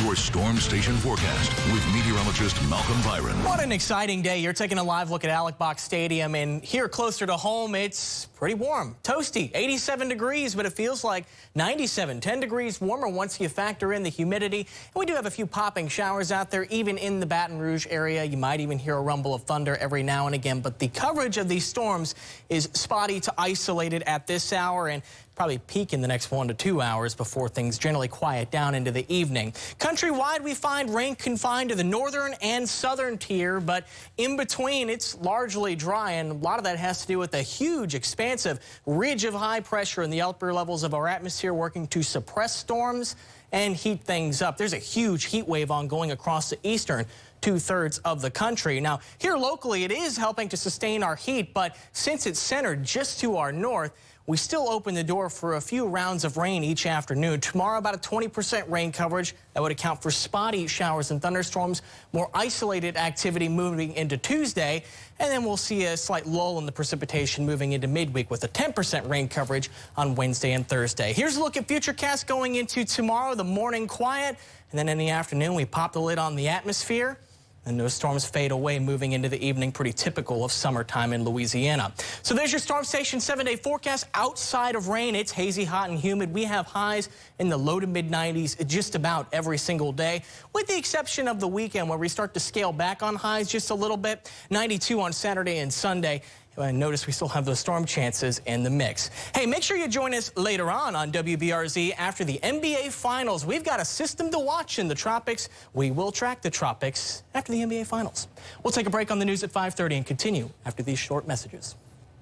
your Storm Station forecast with meteorologist Malcolm Byron. What an exciting day. You're taking a live look at Alex Box Stadium, and here closer to home, it's pretty warm. Toasty, 87 degrees, but it feels like 97, 10 degrees warmer once you factor in the humidity. And we do have a few popping showers out there, even in the Baton Rouge area. You might even hear a rumble of thunder every now and again, but the coverage of these storms is spotty to isolated at this hour, and probably peak in the next 1 to 2 hours before things generally quiet down into the evening. Countrywide, we find rain confined to the northern and southern tier, but in between, it's largely dry, and a lot of that has to do with a huge, expansive ridge of high pressure in the upper levels of our atmosphere working to suppress storms and heat things up. There's a huge heat wave ongoing across the eastern two-thirds of the country. Now, here locally, it is helping to sustain our heat, but since it's centered just to our north, we still open the door for a few rounds of rain each afternoon. Tomorrow, about a 20% rain coverage. That would account for spotty showers and thunderstorms, more isolated activity moving into Tuesday, and then we'll see a slight lull in the precipitation moving into midweek with a 10% rain coverage on Wednesday and Thursday. Here's a look at Futurecast going into tomorrow. The morning quiet, and then in the afternoon, we pop the lid on the atmosphere. And those storms fade away moving into the evening, pretty typical of summertime in Louisiana. So there's your Storm Station 7-day forecast. Outside of rain, it's hazy, hot, and humid. We have highs in the low to mid-90s just about every single day, with the exception of the weekend where we start to scale back on highs just a little bit. 92 on Saturday and Sunday. And notice we still have those storm chances in the mix. Hey, make sure you join us later on WBRZ after the NBA Finals. We've got a system to watch in the tropics. We will track the tropics after the NBA Finals. We'll take a break on the news at 5:30 and continue after these short messages.